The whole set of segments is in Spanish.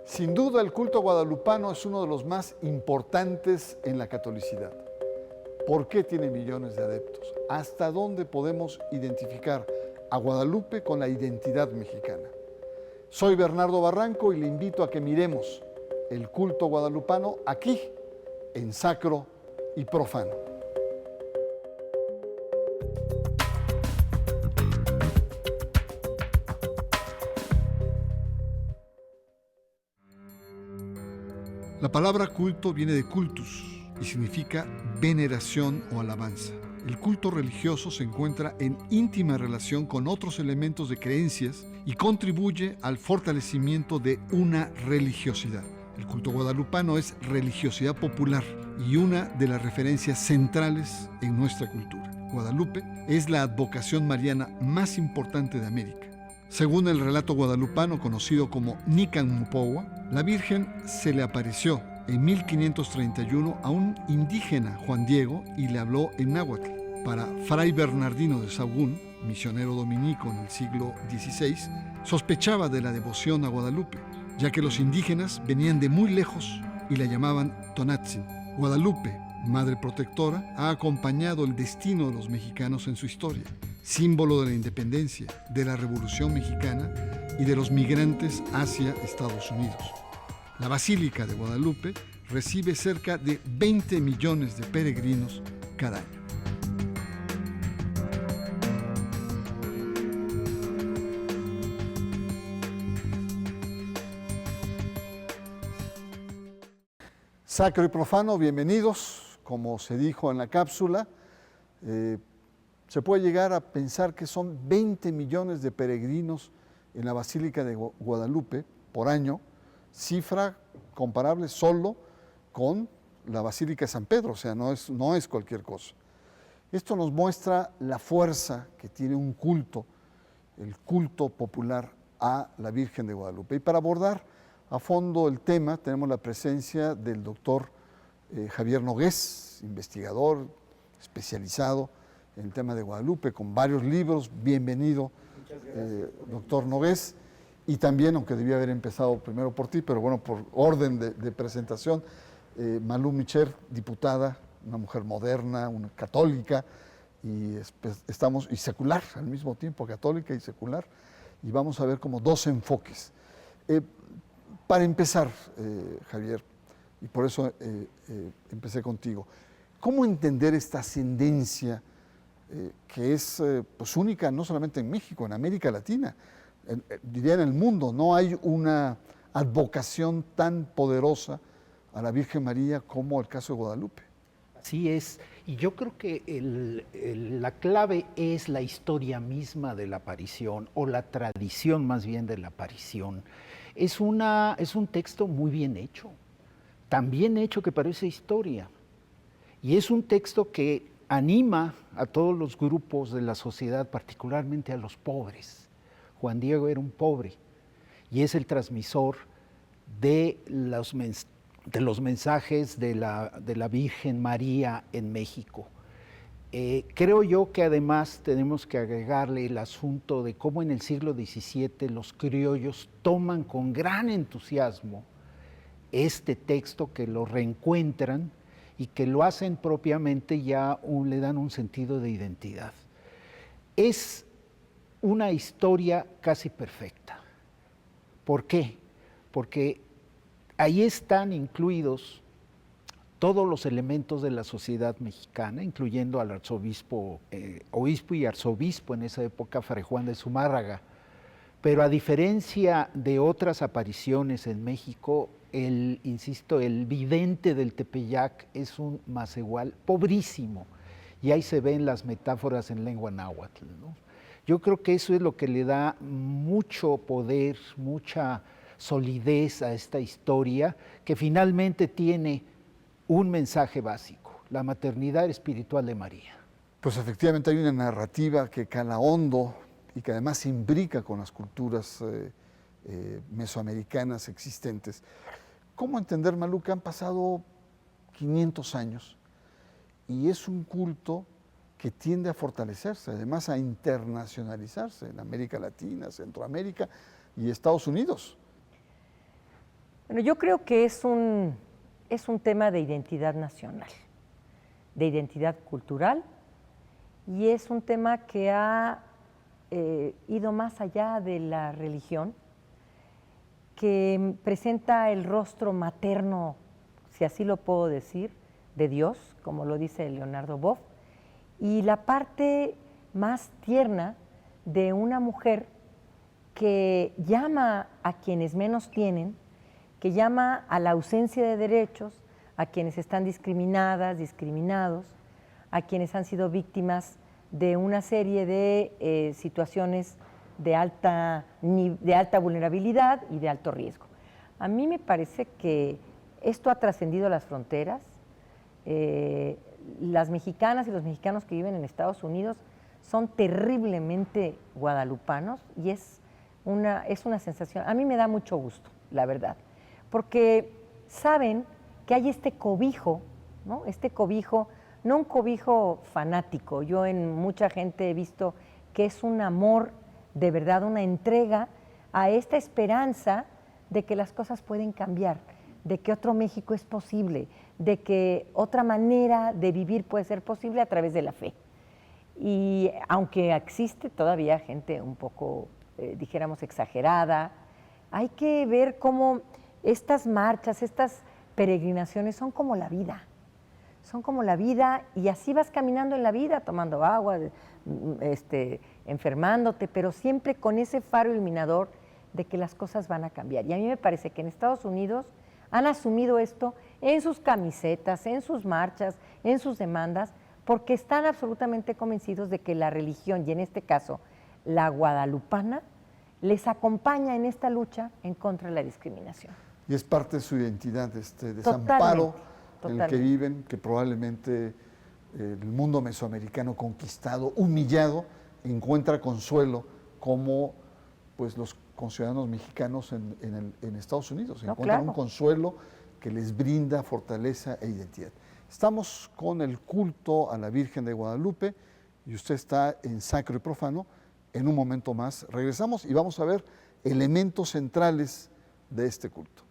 Sin duda, el culto guadalupano es uno de los más importantes en la catolicidad. ¿Por qué tiene millones de adeptos? ¿Hasta dónde podemos identificar a Guadalupe con la identidad mexicana? Soy Bernardo Barranco y le invito a que miremos el culto guadalupano aquí, en Sacro y Profano. La palabra culto viene de cultus y significa veneración o alabanza. El culto religioso se encuentra en íntima relación con otros elementos de creencias y contribuye al fortalecimiento de una religiosidad. El culto guadalupano es religiosidad popular y una de las referencias centrales en nuestra cultura. Guadalupe es la advocación mariana más importante de América. Según el relato guadalupano conocido como Nican Mupowa, la Virgen se le apareció en 1531 a un indígena, Juan Diego, y le habló en náhuatl. Para Fray Bernardino de Sahagún, misionero dominico en el siglo XVI, sospechaba de la devoción a Guadalupe, ya que los indígenas venían de muy lejos y la llamaban Tonatzin. Guadalupe, madre protectora, ha acompañado el destino de los mexicanos en su historia, símbolo de la independencia, de la Revolución Mexicana y de los migrantes hacia Estados Unidos. La Basílica de Guadalupe recibe cerca de 20 millones de peregrinos cada año. Sacro y Profano, bienvenidos. Como se dijo en la cápsula, se puede llegar a pensar que son 20 millones de peregrinos en la Basílica de Guadalupe por año, cifra comparable solo con la Basílica de San Pedro, o sea, no es cualquier cosa. Esto nos muestra la fuerza que tiene un culto, el culto popular a la Virgen de Guadalupe. Y para abordar a fondo el tema, tenemos la presencia del doctor Javier Nogués, investigador especializado en el tema de Guadalupe, con varios libros. Bienvenido, doctor Nogués. Y también, aunque debía haber empezado primero por ti, pero bueno, por orden de presentación, Malú Micher, diputada, una mujer moderna, una católica, y secular al mismo tiempo, católica y secular, y vamos a ver como dos enfoques. Para empezar, Javier, y por eso empecé contigo, ¿cómo entender esta ascendencia que es pues única no solamente en México, en América Latina, diría en el mundo? No hay una advocación tan poderosa a la Virgen María como el caso de Guadalupe. Así es, y yo creo que la clave es la historia misma de la aparición, o la tradición más bien de la aparición. Es un texto muy bien hecho, tan bien hecho que parece historia, y es un texto que anima a todos los grupos de la sociedad, particularmente a los pobres. Juan Diego era un pobre y es el transmisor de los mensajes de la Virgen María en México. Creo yo que además tenemos que agregarle el asunto de cómo en el siglo XVII los criollos toman con gran entusiasmo este texto, que lo reencuentran y que lo hacen propiamente, ya le dan un sentido de identidad. Es una historia casi perfecta. ¿Por qué? Porque ahí están incluidos todos los elementos de la sociedad mexicana, incluyendo al arzobispo, obispo y arzobispo en esa época, Fray Juan de Zumárraga. Pero a diferencia de otras apariciones en México, el vidente del Tepeyac es un macehual pobrísimo, y ahí se ven las metáforas en lengua náhuatl, ¿no? Yo creo que eso es lo que le da mucho poder, mucha solidez a esta historia, que finalmente tiene un mensaje básico: la maternidad espiritual de María. Pues efectivamente hay una narrativa que cala hondo y que además se imbrica con las culturas mesoamericanas existentes. ¿Cómo entender, Malú, que han pasado 500 años y es un culto que tiende a fortalecerse, además a internacionalizarse? en América Latina, Centroamérica y Estados Unidos. Bueno, yo creo que es un tema de identidad nacional, de identidad cultural, y es un tema que ha ido más allá de la religión, que presenta el rostro materno, si así lo puedo decir, de Dios, como lo dice Leonardo Boff, y la parte más tierna de una mujer que llama a quienes menos tienen, que llama a la ausencia de derechos, a quienes están discriminadas, discriminados, a quienes han sido víctimas de una serie de situaciones de alta vulnerabilidad y de alto riesgo. A mí me parece que esto ha trascendido las fronteras. Las mexicanas y los mexicanos que viven en Estados Unidos son terriblemente guadalupanos y es una sensación, a mí me da mucho gusto, la verdad, porque saben que hay este cobijo, ¿no? Este cobijo, no un cobijo fanático, yo en mucha gente he visto que es un amor de verdad, una entrega a esta esperanza de que las cosas pueden cambiar, de que otro México es posible, de que otra manera de vivir puede ser posible a través de la fe. Y aunque existe todavía gente un poco, dijéramos, exagerada, hay que ver cómo estas marchas, estas peregrinaciones son como la vida. Son como la vida y así vas caminando en la vida, tomando agua, enfermándote, pero siempre con ese faro iluminador de que las cosas van a cambiar. Y a mí me parece que en Estados Unidos han asumido esto en sus camisetas, en sus marchas, en sus demandas, porque están absolutamente convencidos de que la religión, y en este caso la guadalupana, les acompaña en esta lucha en contra de la discriminación. Y es parte de su identidad, este desamparo en el que viven, que probablemente el mundo mesoamericano conquistado, humillado, encuentra consuelo como pues los conciudadanos mexicanos en Estados Unidos. Encuentran un consuelo que les brinda fortaleza e identidad. Estamos con el culto a la Virgen de Guadalupe y usted está en Sacro y Profano. En un momento más regresamos y vamos a ver elementos centrales de este culto.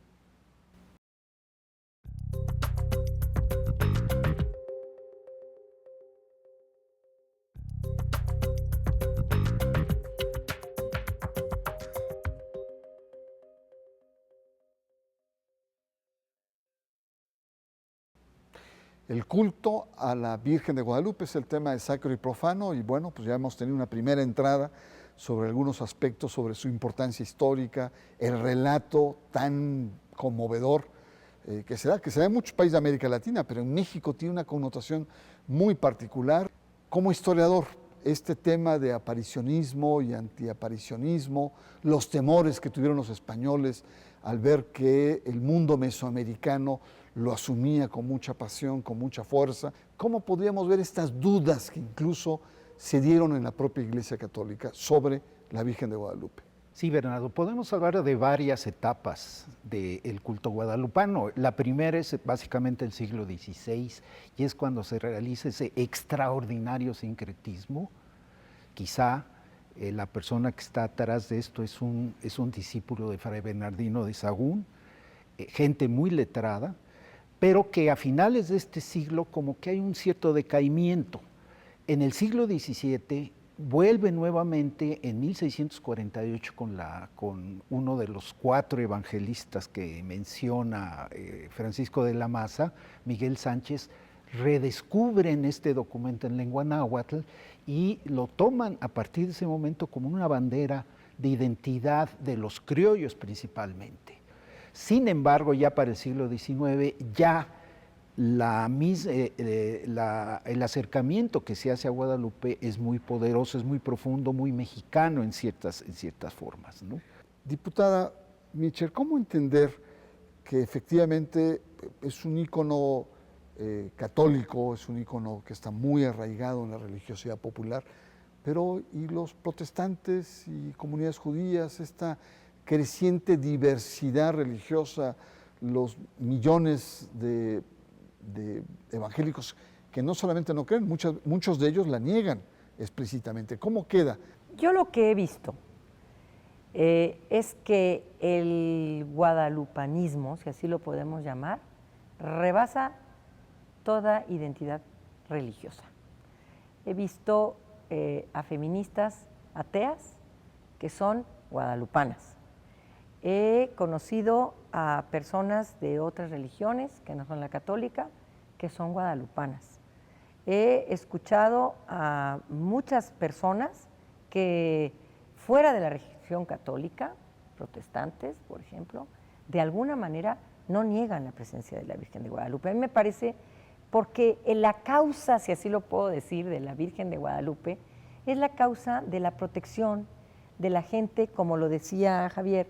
El culto a la Virgen de Guadalupe es el tema de Sacro y Profano y bueno, pues ya hemos tenido una primera entrada sobre algunos aspectos, sobre su importancia histórica, el relato tan conmovedor que se da en muchos países de América Latina, pero en México tiene una connotación muy particular. Como historiador, este tema de aparicionismo y antiaparicionismo, los temores que tuvieron los españoles al ver que el mundo mesoamericano lo asumía con mucha pasión, con mucha fuerza. ¿Cómo podríamos ver estas dudas que incluso se dieron en la propia Iglesia Católica sobre la Virgen de Guadalupe? Sí, Bernardo, podemos hablar de varias etapas del culto guadalupano. La primera es básicamente el siglo XVI y es cuando se realiza ese extraordinario sincretismo. Quizá la persona que está atrás de esto es un discípulo de Fray Bernardino de Sahagún, gente muy letrada, pero que a finales de este siglo como que hay un cierto decaimiento. En el siglo XVII vuelve nuevamente en 1648 con uno de los 4 evangelistas que menciona Francisco de la Maza, Miguel Sánchez, redescubren este documento en lengua náhuatl y lo toman a partir de ese momento como una bandera de identidad de los criollos principalmente. Sin embargo, ya para el siglo XIX, ya el acercamiento que se hace a Guadalupe es muy poderoso, es muy profundo, muy mexicano en ciertas formas, ¿no? Diputada Mitchell, ¿cómo entender que efectivamente es un ícono católico, es un ícono que está muy arraigado en la religiosidad popular, pero y los protestantes y comunidades judías, esta creciente diversidad religiosa, los millones de evangélicos que no solamente no creen, muchos de ellos la niegan explícitamente? ¿Cómo queda? Yo lo que he visto es que el guadalupanismo, si así lo podemos llamar, rebasa toda identidad religiosa. He visto a feministas ateas que son guadalupanas. He conocido a personas de otras religiones que no son la católica, que son guadalupanas. He escuchado a muchas personas que fuera de la religión católica, protestantes, por ejemplo, de alguna manera no niegan la presencia de la Virgen de Guadalupe. A mí me parece, porque la causa, si así lo puedo decir, de la Virgen de Guadalupe, es la causa de la protección de la gente, como lo decía Javier,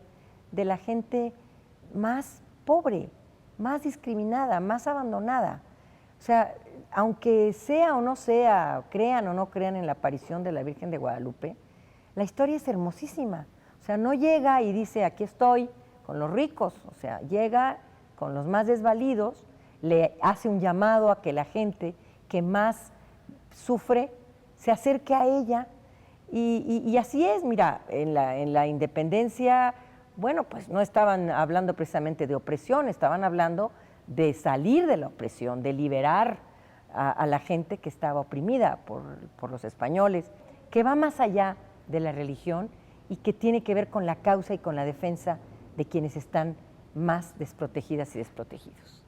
de la gente más pobre, más discriminada, más abandonada. O sea, aunque sea o no sea, crean o no crean en la aparición de la Virgen de Guadalupe, la historia es hermosísima. O sea, no llega y dice, aquí estoy con los ricos, o sea, llega con los más desvalidos, le hace un llamado a que la gente que más sufre se acerque a ella, y así es. Mira, en la independencia, bueno, pues no estaban hablando precisamente de opresión, estaban hablando de salir de la opresión, de liberar a la gente que estaba oprimida por los españoles, que va más allá de la religión y que tiene que ver con la causa y con la defensa de quienes están más desprotegidas y desprotegidos.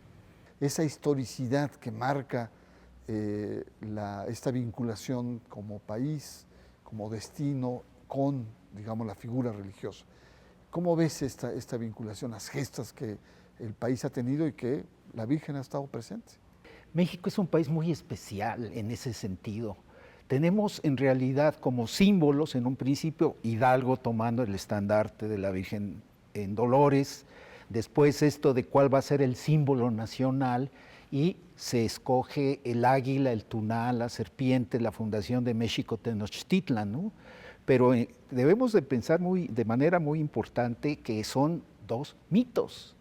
Esa historicidad que marca esta vinculación como país, como destino, con, digamos, la figura religiosa. ¿Cómo ves esta vinculación, las gestas que el país ha tenido y que la Virgen ha estado presente? México es un país muy especial en ese sentido. Tenemos en realidad como símbolos, en un principio, Hidalgo tomando el estandarte de la Virgen en Dolores, después esto de cuál va a ser el símbolo nacional, y se escoge el águila, el tunal, la serpiente, la fundación de México Tenochtitlan, ¿no? Pero debemos de pensar de manera muy importante que son dos mitos.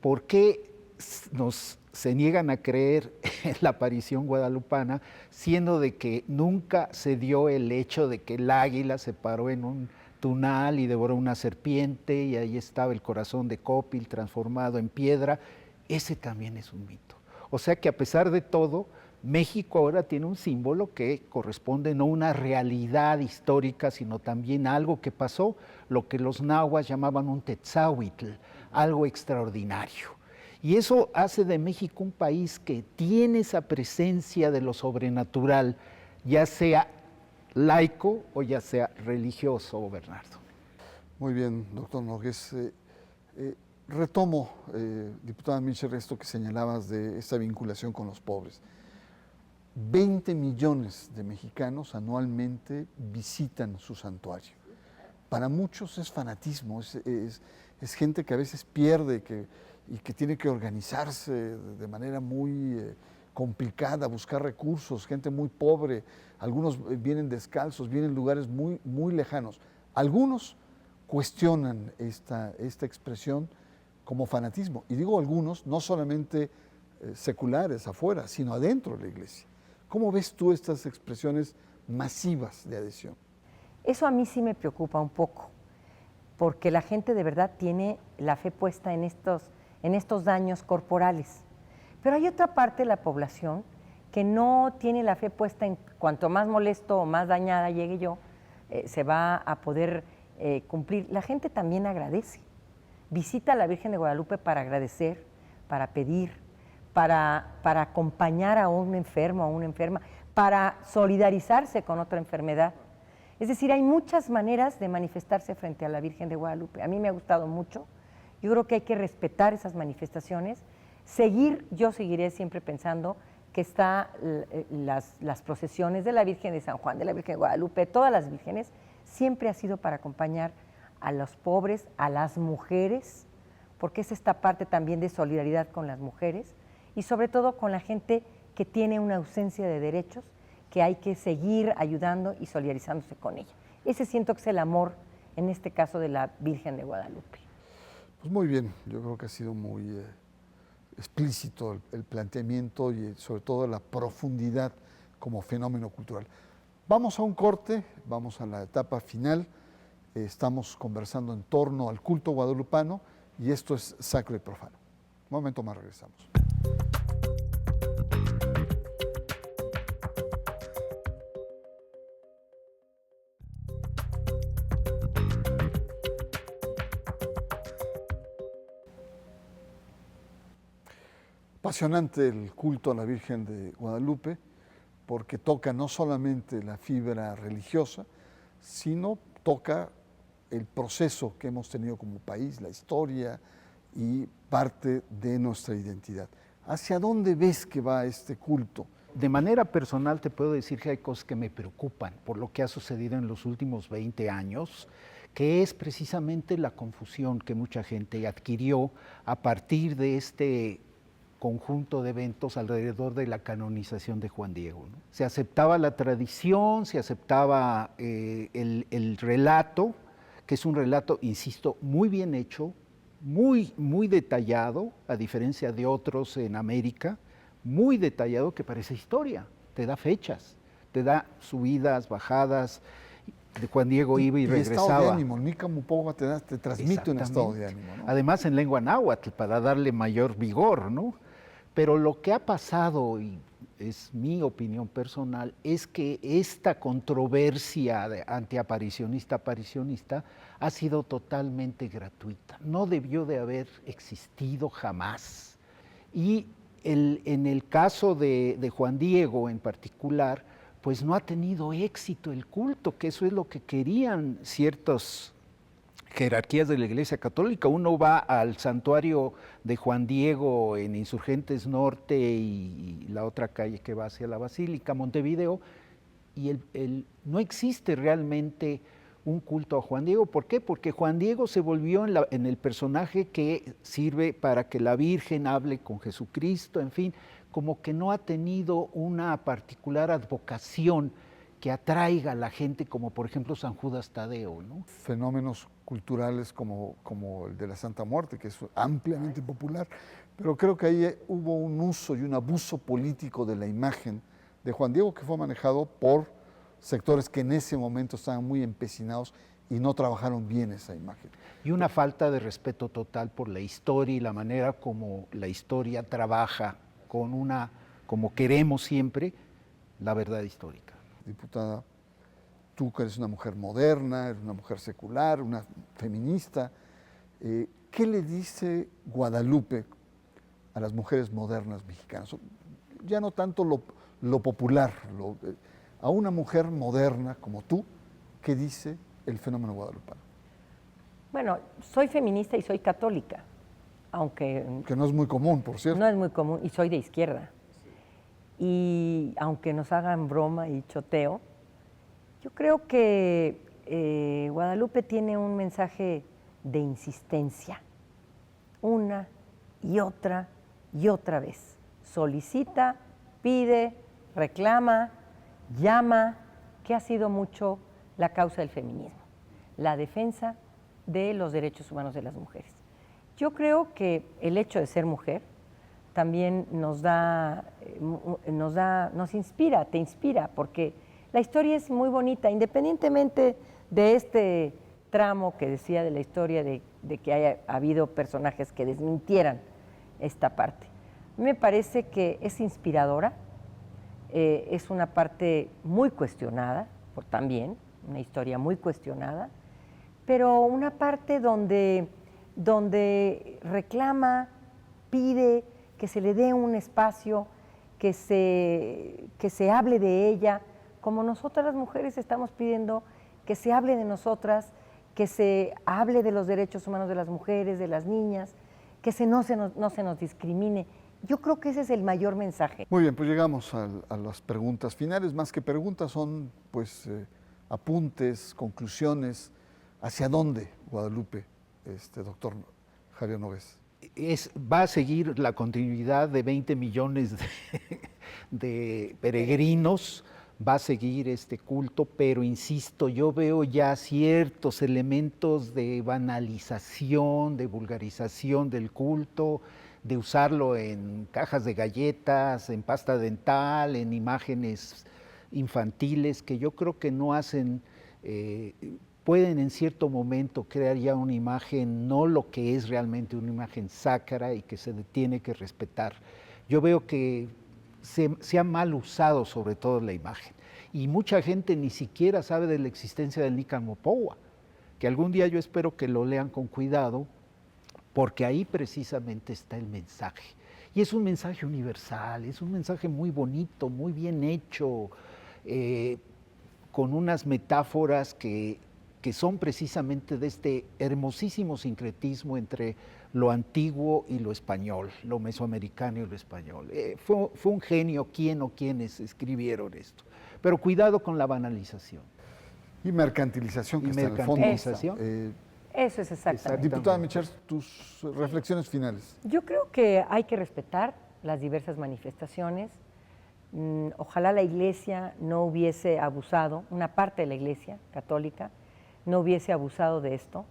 ¿Por qué se niegan a creer en la aparición guadalupana, siendo de que nunca se dio el hecho de que el águila se paró en un tunal y devoró una serpiente y ahí estaba el corazón de Copil transformado en piedra? Ese también es un mito. O sea que a pesar de todo, México ahora tiene un símbolo que corresponde no a una realidad histórica, sino también a algo que pasó, lo que los nahuas llamaban un tetzahuitl, algo extraordinario. Y eso hace de México un país que tiene esa presencia de lo sobrenatural, ya sea laico o ya sea religioso, Bernardo. Muy bien, doctor Nogués. Retomo, diputada Mitchell, esto que señalabas de esta vinculación con los pobres. 20 millones de mexicanos anualmente visitan su santuario. Para muchos es fanatismo, es gente que a veces pierde y que tiene que organizarse de manera muy complicada, buscar recursos, gente muy pobre, algunos vienen descalzos, vienen de lugares muy, muy lejanos. Algunos cuestionan esta expresión como fanatismo, y digo algunos, no solamente seculares afuera, sino adentro de la iglesia. ¿Cómo ves tú estas expresiones masivas de adhesión? Eso a mí sí me preocupa un poco, porque la gente de verdad tiene la fe puesta en estos daños corporales. Pero hay otra parte de la población que no tiene la fe puesta en cuanto más molesto o más dañada llegue yo, se va a poder cumplir. La gente también agradece. Visita a la Virgen de Guadalupe para agradecer, para pedir, para acompañar a un enfermo, a una enferma, para solidarizarse con otra enfermedad. Es decir, hay muchas maneras de manifestarse frente a la Virgen de Guadalupe. A mí me ha gustado mucho. Yo creo que hay que respetar esas manifestaciones. Yo seguiré siempre pensando que están las procesiones de la Virgen de San Juan, de la Virgen de Guadalupe, todas las vírgenes, siempre ha sido para acompañar a los pobres, a las mujeres, porque es esta parte también de solidaridad con las mujeres y sobre todo con la gente que tiene una ausencia de derechos, que hay que seguir ayudando y solidarizándose con ella. Ese siento que es el amor, en este caso, de la Virgen de Guadalupe. Pues muy bien, yo creo que ha sido muy explícito el planteamiento y sobre todo la profundidad como fenómeno cultural. Vamos a un corte, vamos a la etapa final Estamos conversando en torno al culto guadalupano y esto es Sacro y Profano. Un momento más, regresamos. Apasionante el culto a la Virgen de Guadalupe, porque toca no solamente la fibra religiosa, sino toca el proceso que hemos tenido como país, la historia y parte de nuestra identidad. ¿Hacia dónde ves que va este culto? De manera personal te puedo decir que hay cosas que me preocupan por lo que ha sucedido en los últimos 20 años, que es precisamente la confusión que mucha gente adquirió a partir de este conjunto de eventos alrededor de la canonización de Juan Diego, ¿no? Se aceptaba la tradición, se aceptaba el relato, que es un relato, insisto, muy bien hecho, muy detallado, a diferencia de otros en América, muy detallado, que parece historia, te da fechas, te da subidas, bajadas, de Juan Diego iba y regresaba. Estado de ánimo, Nica Mupowa te transmite un estado de ánimo, ¿no? Además en lengua náhuatl, para darle mayor vigor, ¿no? Pero lo que ha pasado, y es mi opinión personal, es que esta controversia de antiaparicionista ha sido totalmente gratuita. No debió de haber existido jamás. Y en el caso de Juan Diego en particular, pues no ha tenido éxito el culto, que eso es lo que querían ciertas jerarquías de la Iglesia Católica. Uno va al santuario de Juan Diego en Insurgentes Norte y la otra calle que va hacia la Basílica, Montevideo, y no existe realmente un culto a Juan Diego. ¿Por qué? Porque Juan Diego se volvió en el personaje que sirve para que la Virgen hable con Jesucristo, en fin, como que no ha tenido una particular advocación que atraiga a la gente, como por ejemplo San Judas Tadeo, ¿no? Fenómenos culturales como el de la Santa Muerte, que es ampliamente popular, pero creo que ahí hubo un uso y un abuso político de la imagen de Juan Diego que fue manejado por sectores que en ese momento estaban muy empecinados y no trabajaron bien esa imagen. Y una falta de respeto total por la historia y la manera como la historia trabaja como queremos siempre, la verdad histórica. Diputada, tú que eres una mujer moderna, eres una mujer secular, una feminista, ¿qué le dice Guadalupe a las mujeres modernas mexicanas? Ya no tanto lo popular, a una mujer moderna como tú, ¿qué dice el fenómeno guadalupano? Bueno, soy feminista y soy católica, aunque... Que no es muy común, por cierto. No es muy común, y soy de izquierda. Y aunque nos hagan broma y choteo, yo creo que Guadalupe tiene un mensaje de insistencia, una y otra vez. Solicita, pide, reclama, llama, que ha sido mucho la causa del feminismo, la defensa de los derechos humanos de las mujeres. Yo creo que el hecho de ser mujer también nos inspira, te inspira, porque la historia es muy bonita, independientemente de este tramo que decía de la historia de que haya habido personajes que desmintieran esta parte. A mí me parece que es inspiradora, es una parte muy cuestionada, también, una historia muy cuestionada, pero una parte donde reclama, pide que se le dé un espacio, que se hable de ella, como nosotras las mujeres estamos pidiendo que se hable de nosotras, que se hable de los derechos humanos de las mujeres, de las niñas, que no se nos discrimine. Yo creo que ese es el mayor mensaje. Muy bien, pues llegamos a las preguntas finales. Más que preguntas son pues apuntes, conclusiones. ¿Hacia dónde, Guadalupe, doctor Javier Nogués? Va a seguir la continuidad de 20 millones de peregrinos, va a seguir este culto, pero insisto, yo veo ya ciertos elementos de banalización, de vulgarización del culto, de usarlo en cajas de galletas, en pasta dental, en imágenes infantiles, que yo creo que no hacen pueden en cierto momento crear ya una imagen, no lo que es realmente una imagen sacra y que se tiene que respetar. Yo veo que se ha mal usado sobre todo la imagen y mucha gente ni siquiera sabe de la existencia del Nican Mopowa, que algún día yo espero que lo lean con cuidado, porque ahí precisamente está el mensaje. Y es un mensaje universal, es un mensaje muy bonito, muy bien hecho, con unas metáforas que son precisamente de este hermosísimo sincretismo entre lo antiguo y lo español, lo mesoamericano y lo español. Fue un genio quién o quiénes escribieron esto. Pero cuidado con la banalización. Y mercantilización que Y está en el fondo. mercantilización. Eso es exactamente. Diputada Michels, tus reflexiones finales. Yo creo que hay que respetar las diversas manifestaciones. Ojalá la Iglesia no hubiese abusado, una parte de la Iglesia católica no hubiese abusado de esto,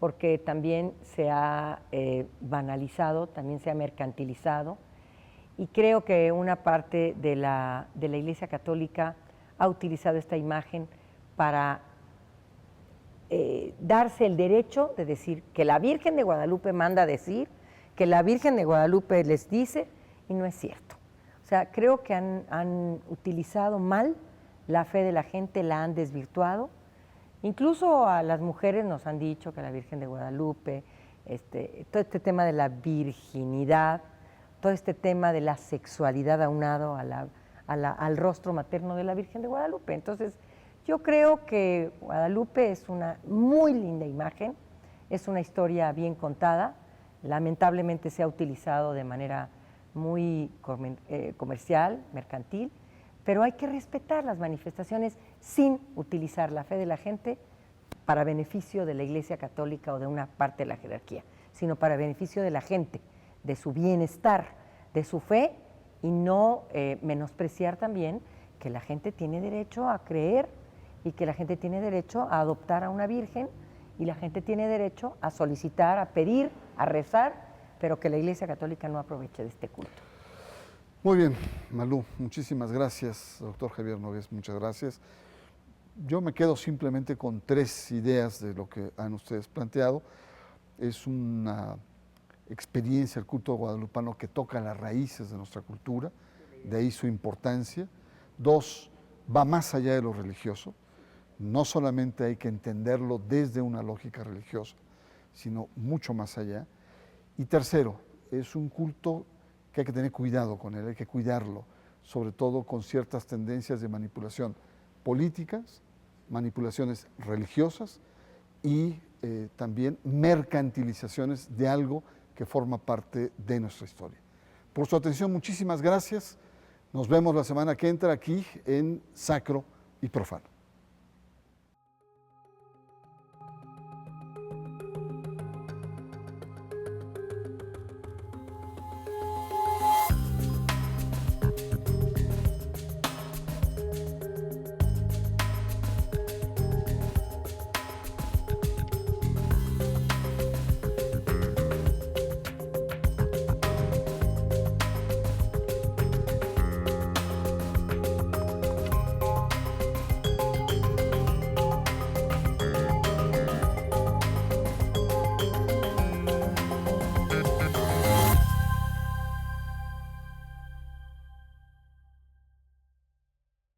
porque también se ha banalizado, también se ha mercantilizado, y creo que una parte de la Iglesia católica ha utilizado esta imagen para darse el derecho de decir que la Virgen de Guadalupe manda decir, que la Virgen de Guadalupe les dice, y no es cierto. O sea, creo que han utilizado mal la fe de la gente, la han desvirtuado. Incluso a las mujeres nos han dicho que la Virgen de Guadalupe, todo este tema de la virginidad, todo este tema de la sexualidad aunado al rostro materno de la Virgen de Guadalupe. Entonces, yo creo que Guadalupe es una muy linda imagen, es una historia bien contada, lamentablemente se ha utilizado de manera muy comercial, mercantil, pero hay que respetar las manifestaciones sin utilizar la fe de la gente para beneficio de la Iglesia Católica o de una parte de la jerarquía, sino para beneficio de la gente, de su bienestar, de su fe, y no menospreciar también que la gente tiene derecho a creer y que la gente tiene derecho a adoptar a una virgen y la gente tiene derecho a solicitar, a pedir, a rezar, pero que la Iglesia Católica no aproveche de este culto. Muy bien, Malú, muchísimas gracias. Doctor Javier Nogués, muchas gracias. Yo me quedo simplemente con 3 ideas de lo que han ustedes planteado. Es una experiencia, el culto guadalupano, que toca las raíces de nuestra cultura, de ahí su importancia. 2, va más allá de lo religioso. No solamente hay que entenderlo desde una lógica religiosa, sino mucho más allá. Y 3, es un culto que hay que tener cuidado con él, hay que cuidarlo, sobre todo con ciertas tendencias de manipulación políticas, manipulaciones religiosas y también mercantilizaciones de algo que forma parte de nuestra historia. Por su atención, muchísimas gracias. Nos vemos la semana que entra aquí en Sacro y Profano.